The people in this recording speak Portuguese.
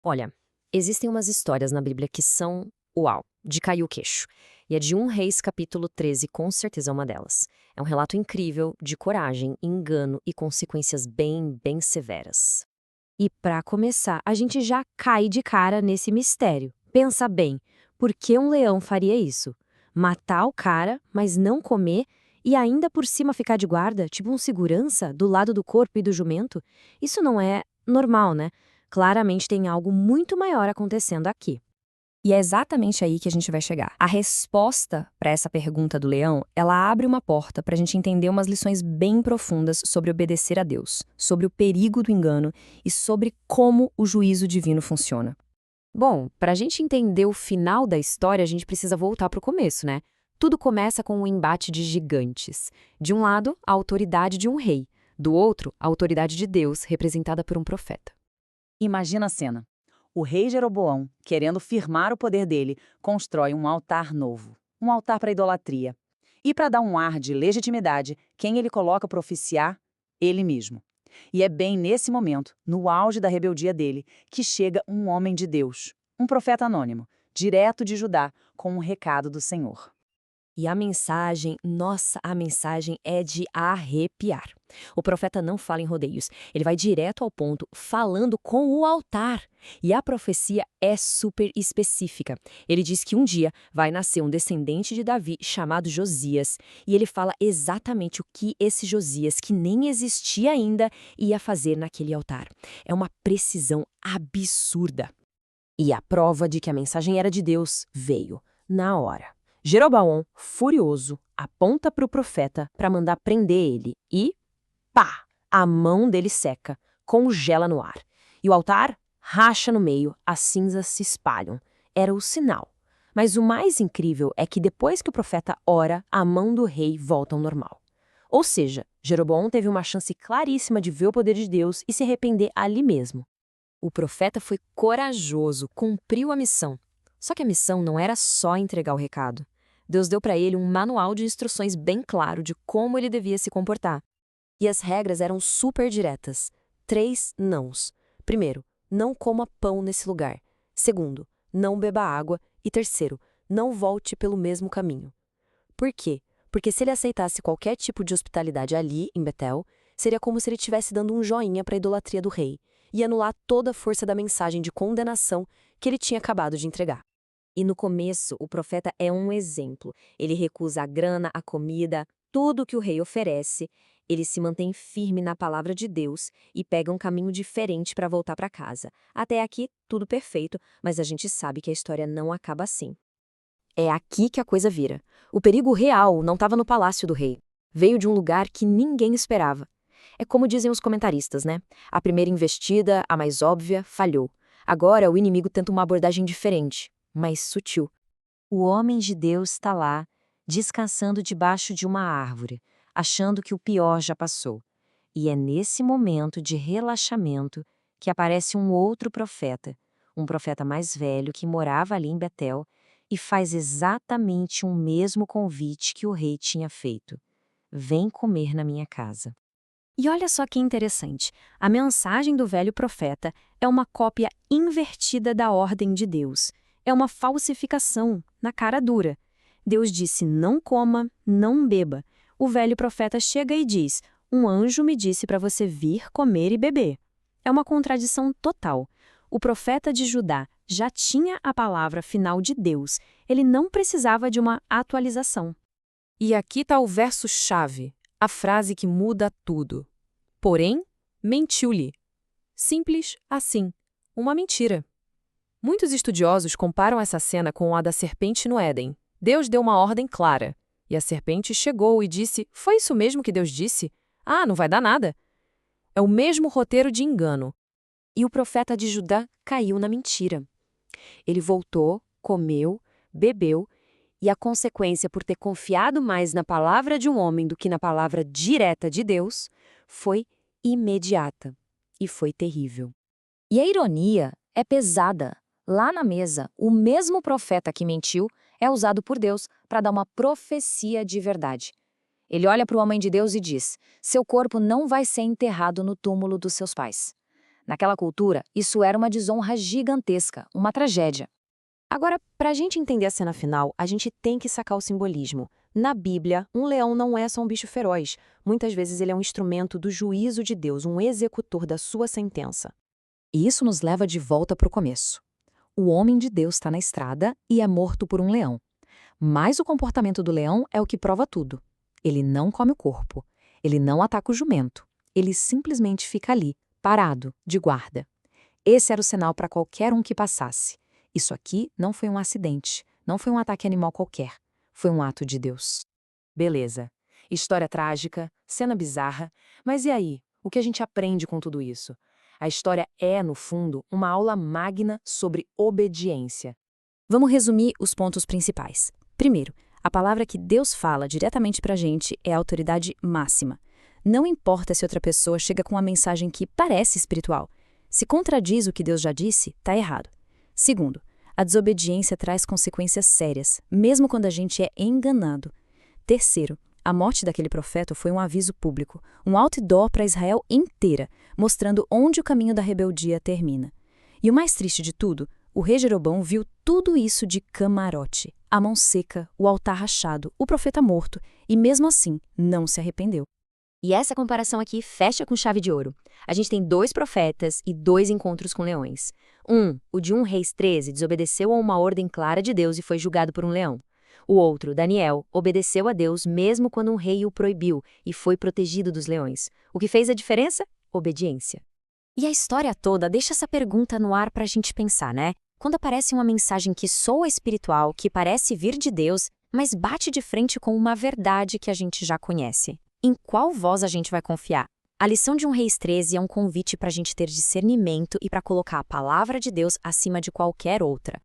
Olha, existem umas histórias na Bíblia que são, uau, de cair o queixo. E a de 1 Reis capítulo 13 com certeza é uma delas. É um relato incrível de coragem, engano e consequências bem severas. E para começar, a gente já cai de cara nesse mistério. Pensa bem, por que um leão faria isso? Matar o cara, mas não comer, e ainda por cima ficar de guarda, tipo um segurança, do lado do corpo e do jumento? Isso não é normal, né? Claramente tem algo muito maior acontecendo aqui. E é exatamente aí que a gente vai chegar. A resposta para essa pergunta do leão, ela abre uma porta para a gente entender umas lições bem profundas sobre obedecer a Deus, sobre o perigo do engano e sobre como o juízo divino funciona. Bom, para a gente entender o final da história, a gente precisa voltar para o começo, né? Tudo começa com um embate de gigantes. De um lado, a autoridade de um rei. Do outro, a autoridade de Deus, representada por um profeta. Imagina a cena. O rei Jeroboão, querendo firmar o poder dele, constrói um altar novo. Um altar para idolatria. E para dar um ar de legitimidade, quem ele coloca para oficiar? Ele mesmo. E é bem nesse momento, no auge da rebeldia dele, que chega um homem de Deus, um profeta anônimo, direto de Judá, com um recado do Senhor. E a mensagem, nossa, a mensagem é de arrepiar. O profeta não fala em rodeios, ele vai direto ao ponto, falando com o altar. E a profecia é super específica. Ele diz que um dia vai nascer um descendente de Davi chamado Josias, e ele fala exatamente o que esse Josias, que nem existia ainda, ia fazer naquele altar. É uma precisão absurda. E a prova de que a mensagem era de Deus veio na hora. Jeroboão, furioso, aponta para o profeta para mandar prender ele e, pá, a mão dele seca, congela no ar. E o altar racha no meio, as cinzas se espalham. Era o sinal. Mas o mais incrível é que depois que o profeta ora, a mão do rei volta ao normal. Ou seja, Jeroboão teve uma chance claríssima de ver o poder de Deus e se arrepender ali mesmo. O profeta foi corajoso, cumpriu a missão. Só que a missão não era só entregar o recado. Deus deu para ele um manual de instruções bem claro de como ele devia se comportar. E as regras eram super diretas. 3 nãos. Primeiro, não coma pão nesse lugar. Segundo, não beba água. E terceiro, não volte pelo mesmo caminho. Por quê? Porque se ele aceitasse qualquer tipo de hospitalidade ali, em Betel, seria como se ele estivesse dando um joinha para a idolatria do rei e anular toda a força da mensagem de condenação que ele tinha acabado de entregar. E no começo, o profeta é um exemplo. Ele recusa a grana, a comida, tudo que o rei oferece. Ele se mantém firme na palavra de Deus e pega um caminho diferente para voltar para casa. Até aqui, tudo perfeito, mas a gente sabe que a história não acaba assim. É aqui que a coisa vira. O perigo real não estava no palácio do rei. Veio de um lugar que ninguém esperava. É como dizem os comentaristas, né? A primeira investida, a mais óbvia, falhou. Agora o inimigo tenta uma abordagem diferente, mais sutil. O homem de Deus está lá, descansando debaixo de uma árvore, achando que o pior já passou. E é nesse momento de relaxamento que aparece um outro profeta, um profeta mais velho que morava ali em Betel, e faz exatamente o mesmo convite que o rei tinha feito. Vem comer na minha casa. E olha só que interessante, a mensagem do velho profeta é uma cópia invertida da ordem de Deus. É uma falsificação, na cara dura. Deus disse não coma, não beba. O velho profeta chega e diz, um anjo me disse para você vir comer e beber. É uma contradição total. O profeta de Judá já tinha a palavra final de Deus. Ele não precisava de uma atualização. E aqui está o verso-chave, a frase que muda tudo. Porém, mentiu-lhe. Simples assim. Uma mentira. Muitos estudiosos comparam essa cena com a da serpente no Éden. Deus deu uma ordem clara. E a serpente chegou e disse, foi isso mesmo que Deus disse? Ah, não vai dar nada. É o mesmo roteiro de engano. E o profeta de Judá caiu na mentira. Ele voltou, comeu, bebeu, e a consequência por ter confiado mais na palavra de um homem do que na palavra direta de Deus foi imediata. E foi terrível. E a ironia é pesada. Lá na mesa, o mesmo profeta que mentiu é usado por Deus para dar uma profecia de verdade. Ele olha para o homem de Deus e diz, seu corpo não vai ser enterrado no túmulo dos seus pais. Naquela cultura, isso era uma desonra gigantesca, uma tragédia. Agora, para a gente entender a cena final, a gente tem que sacar o simbolismo. Na Bíblia, um leão não é só um bicho feroz. Muitas vezes ele é um instrumento do juízo de Deus, um executor da sua sentença. E isso nos leva de volta para o começo. O homem de Deus está na estrada e é morto por um leão. Mas o comportamento do leão é o que prova tudo. Ele não come o corpo. Ele não ataca o jumento. Ele simplesmente fica ali, parado, de guarda. Esse era o sinal para qualquer um que passasse. Isso aqui não foi um acidente, não foi um ataque animal qualquer. Foi um ato de Deus. Beleza. História trágica, cena bizarra, mas e aí? O que a gente aprende com tudo isso? A história é, no fundo, uma aula magna sobre obediência. Vamos resumir os pontos principais. Primeiro, a palavra que Deus fala diretamente para a gente é a autoridade máxima. Não importa se outra pessoa chega com uma mensagem que parece espiritual. Se contradiz o que Deus já disse, está errado. Segundo, a desobediência traz consequências sérias, mesmo quando a gente é enganado. Terceiro, a morte daquele profeta foi um aviso público, um outdoor para Israel inteira, mostrando onde o caminho da rebeldia termina. E o mais triste de tudo, o rei Jeroboão viu tudo isso de camarote, a mão seca, o altar rachado, o profeta morto, e mesmo assim não se arrependeu. E essa comparação aqui fecha com chave de ouro. A gente tem 2 profetas e 2 encontros com leões. O de 1 Reis 13, desobedeceu a uma ordem clara de Deus e foi julgado por um leão. O outro, Daniel, obedeceu a Deus mesmo quando um rei o proibiu e foi protegido dos leões. O que fez a diferença? Obediência. E a história toda deixa essa pergunta no ar para a gente pensar, né? Quando aparece uma mensagem que soa espiritual, que parece vir de Deus, mas bate de frente com uma verdade que a gente já conhece. Em qual voz a gente vai confiar? A lição de 1 Reis 13 é um convite para a gente ter discernimento e para colocar a palavra de Deus acima de qualquer outra.